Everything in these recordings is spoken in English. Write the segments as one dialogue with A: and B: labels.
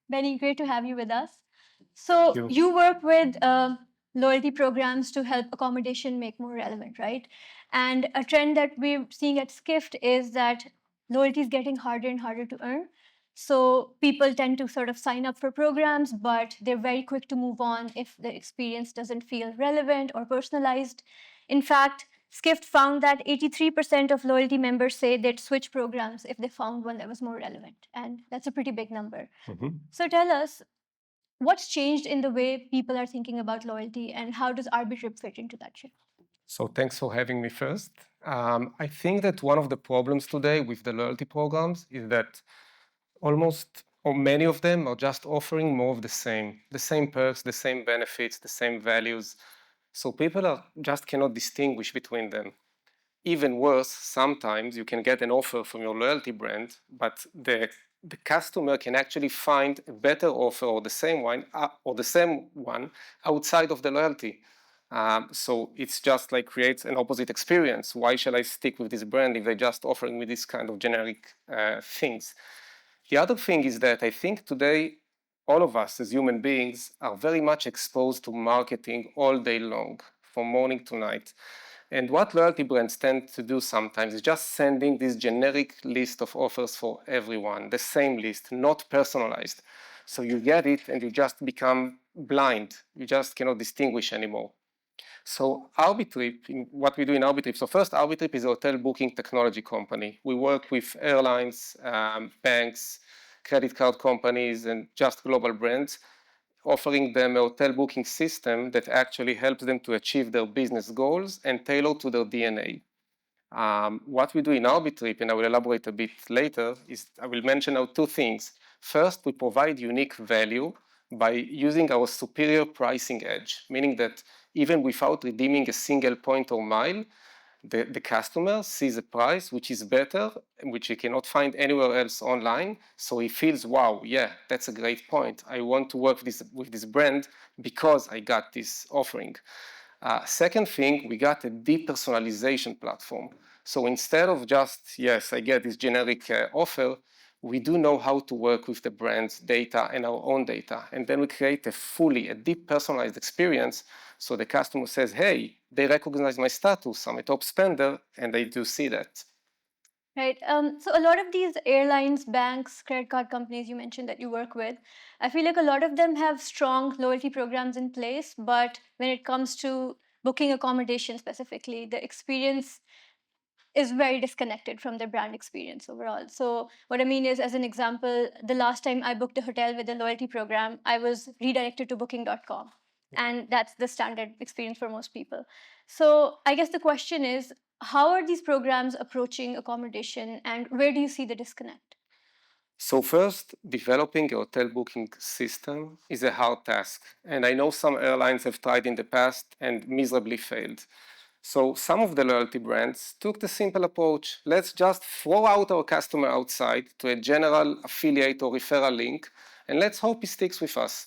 A: Benny, great to have you with us. So,
B: You.
A: you work with loyalty programs to help accommodation make more relevant, right? And a trend that we're seeing at Skift is that loyalty is getting harder and harder to earn. So, people tend to sort of sign up for programs, but they're very quick to move on if the experience doesn't feel relevant or personalized. In fact, Skift found that 83% of loyalty members say they'd switch programs if they found one that was more relevant. And that's a pretty big number.
B: Mhm.
A: So tell us, what's changed in the way people are thinking about loyalty and how does Arbitrip fit into that shift?
B: So thanks for having me first. I think that one of the problems today with the loyalty programs is that almost or many of them are just offering more of the same perks, the same benefits, the same values. So people are just cannot distinguish between them. Even worse, sometimes you can get an offer from your loyalty brand, but the customer can actually find a better offer or the same one outside of the loyalty. So it's just like creates an opposite experience. Why shall I stick with this brand if they're just offering me this kind of generic things? The other thing is that I think today all of us as human beings are very much exposed to marketing all day long, from morning to night. And what loyalty brands tend to do sometimes is just sending this generic list of offers for everyone, the same list, not personalized. So you get it and you just become blind. You just cannot distinguish anymore. So Arbitrip, what we do in Arbitrip, so first Arbitrip is a hotel booking technology company. We work with airlines, banks, credit card companies, and just global brands, offering them a hotel booking system that actually helps them to achieve their business goals and tailor to their DNA. What we do in Arbitrip, and I will elaborate a bit later, is I will mention now two things. First, we provide unique value by using our superior pricing edge, meaning that even without redeeming a single point or mile, the customer sees a price which is better, which he cannot find anywhere else online. So he feels, wow, yeah, that's a great point. I want to work with this brand because I got this offering. Second thing, we got a deep personalization platform. So instead of just, yes, I get this generic offer, we do know how to work with the brand's data and our own data. And then we create a deep personalized experience. So the customer says, hey, they recognize my status, I'm a top spender, and they do see that.
A: Right. So a lot of these airlines, banks, credit card companies you mentioned that you work with, I feel like a lot of them have strong loyalty programs in place, but when it comes to booking accommodation specifically, the experience is very disconnected from their brand experience overall. So what I mean is, as an example, the last time I booked a hotel with a loyalty program, I was redirected to booking.com. And that's the standard experience for most people. So I guess the question is, how are these programs approaching accommodation and where do you see the disconnect?
B: So first, developing a hotel booking system is a hard task. And I know some airlines have tried in the past and miserably failed. So some of the loyalty brands took the simple approach. Let's just throw out our customer outside to a general affiliate or referral link, and let's hope he sticks with us.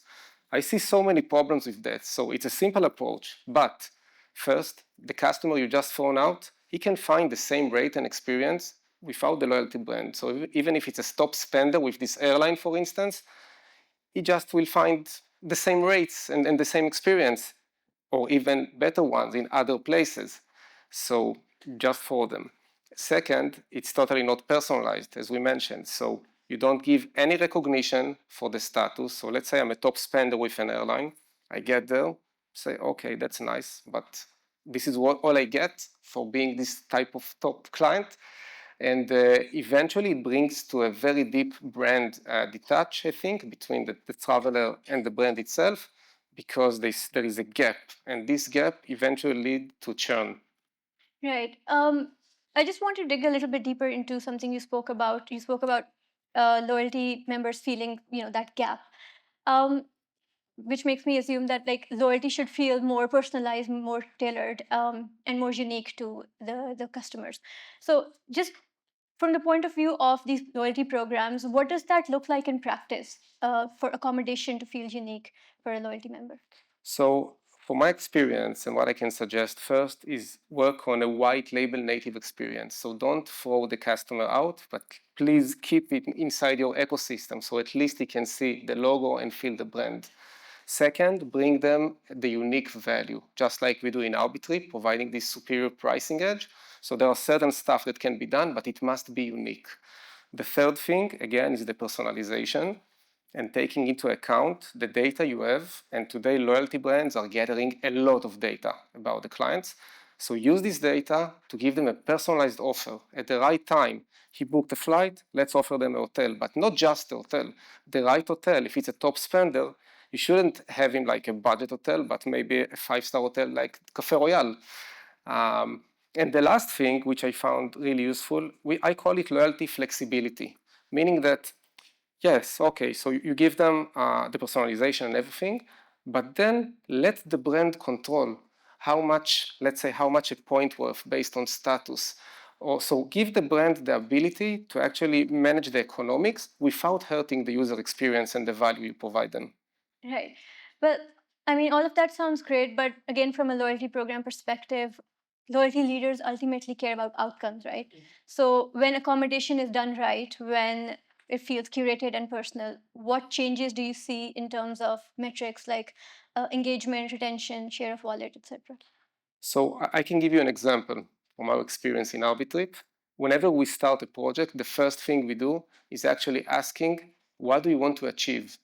B: I see so many problems with that. So it's a simple approach. But first, the customer you just thrown out, he can find the same rate and experience without the loyalty brand. So even if it's a stop spender with this airline, for instance, he just will find the same rates and the same experience or even better ones in other places. So just for them. Second, it's totally not personalized, as we mentioned. So you don't give any recognition for the status. So let's say I'm a top spender with an airline. I get there, say, okay, that's nice, but this is all I get for being this type of top client. And eventually it brings to a very deep brand detach, I think, between the traveler and the brand itself, because there is a gap, and this gap eventually lead to churn.
A: Right. I just want to dig a little bit deeper into something you spoke about. You spoke about loyalty members feeling, that gap. Um, which makes me assume that like loyalty should feel more personalized, more tailored, and more unique to the customers. So just from the point of view of these loyalty programs, what does that look like in practice for accommodation to feel unique for a loyalty member?
B: So From my experience, and what I can suggest first is work on a white label native experience. So don't throw the customer out, but please keep it inside your ecosystem so at least he can see the logo and feel the brand. Second, bring them the unique value, just like we do in Arbitrip, providing this superior pricing edge. So there are certain stuff that can be done, but it must be unique. The third thing, again, is the personalization and taking into account the data you have. And today, loyalty brands are gathering a lot of data about the clients. So use this data to give them a personalized offer at the right time. He booked a flight, let's offer them a hotel, but not just a hotel, the right hotel. If it's a top spender, you shouldn't have him like a budget hotel, but maybe a five-star hotel like Café Royal. And the last thing, which I found really useful, I call it loyalty flexibility, meaning that yes, okay, so you give them the personalization and everything, but then let the brand control how much, let's say, how much a point worth based on status. Or, so give the brand the ability to actually manage the economics without hurting the user experience and the value you provide them.
A: Right. Well, I mean, all of that sounds great, but again, from a loyalty program perspective, loyalty leaders ultimately care about outcomes, right? So when accommodation is done right, when it feels curated and personal, what changes do you see in terms of metrics like engagement, retention, share of wallet, etc.?
B: So I can give you an example from our experience in Arbitrip. Whenever we start a project, the first thing we do is actually asking, what do you want to achieve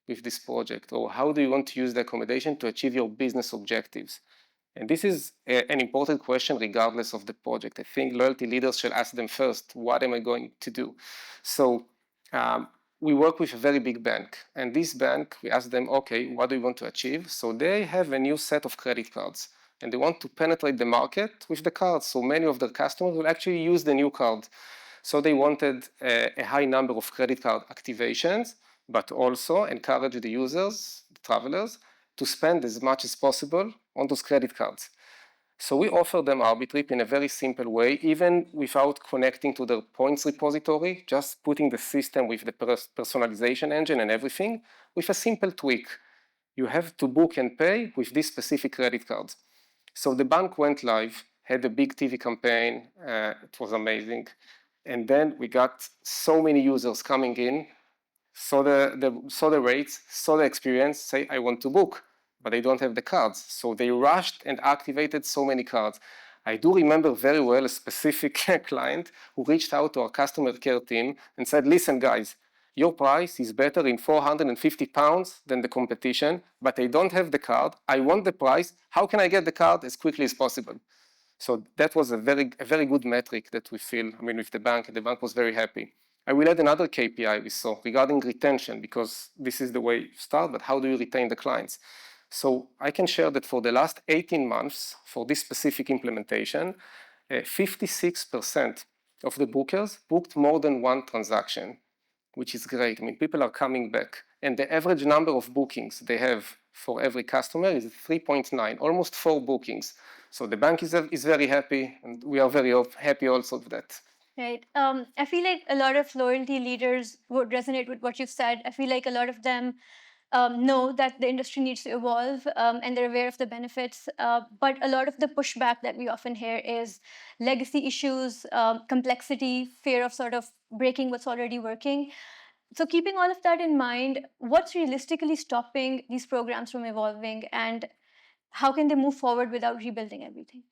B: with this project? Or how do you want to use the accommodation to achieve your business objectives? And this is an important question regardless of the project. I think loyalty leaders should ask them first, what am I going to do? So we work with a very big bank. And this bank, we ask them, okay, what do you want to achieve? So they have a new set of credit cards and they want to penetrate the market with the cards. So many of their customers will actually use the new card. So they wanted a high number of credit card activations, but also encourage the users, the travelers, to spend as much as possible on those credit cards. So we offer them Arbitrip in a very simple way, even without connecting to the points repository, just putting the system with the personalization engine and everything with a simple tweak. You have to book and pay with this specific credit card. So the bank went live, had a big TV campaign. It was amazing. And then we got so many users coming in, saw the rates, saw the experience, say, I want to book, but they don't have the cards. So they rushed and activated so many cards. I do remember very well a specific client who reached out to our customer care team and said, listen, guys, your price is better in 450 pounds than the competition, but I don't have the card. I want the price. How can I get the card as quickly as possible? So that was a very good metric that we feel, with the bank, and the bank was very happy. I will add another KPI we saw regarding retention, because this is the way you start, but how do you retain the clients? So I can share that for the last 18 months, for this specific implementation, 56% of the bookers booked more than one transaction, which is great. People are coming back. And the average number of bookings they have for every customer is 3.9, almost 4 bookings. So the bank is very happy, and we are very happy also with that.
A: Right. I feel like a lot of loyalty leaders would resonate with what you've said. I feel like a lot of them know that the industry needs to evolve and they're aware of the benefits. But a lot of the pushback that we often hear is legacy issues, complexity, fear of sort of breaking what's already working. So, keeping all of that in mind, what's realistically stopping these programs from evolving and how can they move forward without rebuilding everything?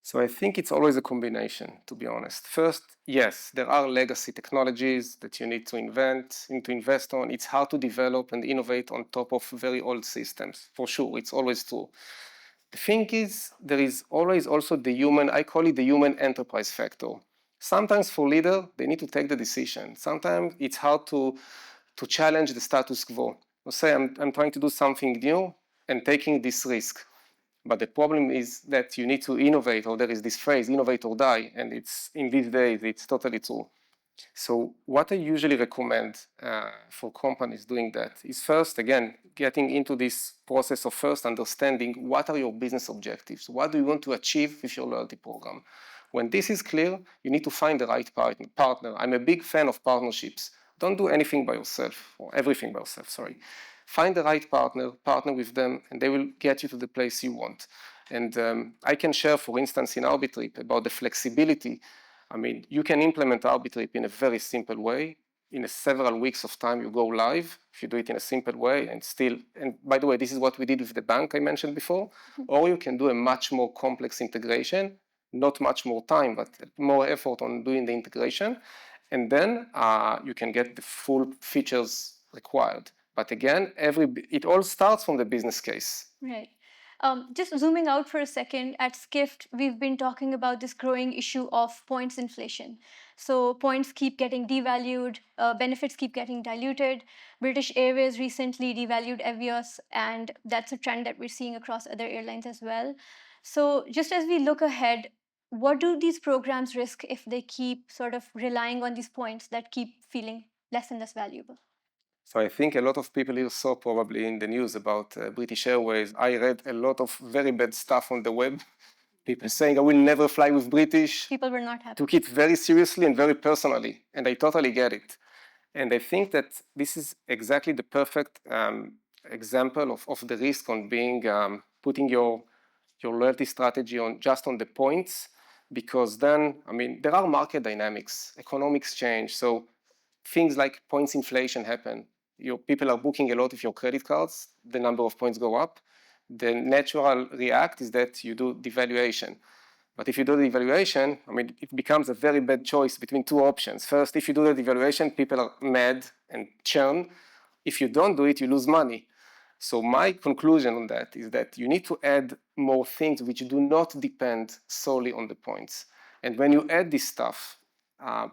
B: So I think it's always a combination, to be honest. First, yes, there are legacy technologies that you need to invest on. It's hard to develop and innovate on top of very old systems. For sure, it's always true. The thing is, there is always also the human, I call it the human enterprise factor. Sometimes for leader, they need to take the decision. Sometimes it's hard to challenge the status quo. Say, I'm trying to do something new and taking this risk. But the problem is that you need to innovate, or there is this phrase, innovate or die, and it's in these days, it's totally true. So what I usually recommend for companies doing that is first, again, getting into this process of first understanding what are your business objectives? What do you want to achieve with your loyalty program? When this is clear, you need to find the right partner. I'm a big fan of partnerships. Don't do anything by yourself, or everything by yourself, sorry. find the right partner with them, and they will get you to the place you want. And I can share, for instance, in Arbitrip about the flexibility. I mean, you can implement Arbitrip in a very simple way. In several weeks of time, you go live if you do it in a simple way. And by the way, this is what we did with the bank I mentioned before. Or you can do a much more complex integration, not much more time, but more effort on doing the integration. And then you can get the full features required. But again, it all starts from the business case.
A: Right. Just zooming out for a second, at Skift, we've been talking about this growing issue of points inflation. So points keep getting devalued, benefits keep getting diluted. British Airways recently devalued Avios, and that's a trend that we're seeing across other airlines as well. So just as we look ahead, what do these programs risk if they keep sort of relying on these points that keep feeling less and less valuable?
B: So I think a lot of people here saw probably in the news about British Airways. I read a lot of very bad stuff on the web. People saying I will never fly with British.
A: People were not happy.
B: Took it very seriously and very personally, and I totally get it. And I think that this is exactly the perfect example of the risk on being putting your loyalty strategy on just on the points, because then, I mean, there are market dynamics, economics change, so things like points inflation happen. Your people are booking a lot of your credit cards, the number of points go up. The natural react is that you do devaluation. But if you do the devaluation, I mean, it becomes a very bad choice between two options. First, if you do the devaluation, people are mad and churn. If you don't do it, you lose money. So my conclusion on that is that you need to add more things which do not depend solely on the points. And when you add this stuff,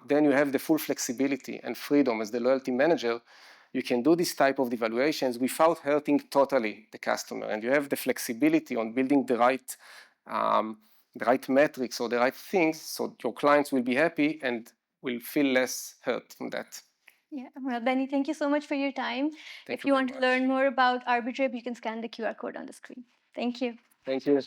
B: then you have the full flexibility and freedom as the loyalty manager. You can do this type of devaluations without hurting totally the customer. And you have the flexibility on building the right metrics or the right things, so your clients will be happy and will feel less hurt from that.
A: Yeah, well, Benny, thank you so much for your time.
B: Thank
A: If you want
B: very
A: to
B: much.
A: learn more about Arbitrip, you can scan the QR code on the screen. Thank you.
B: Thank you.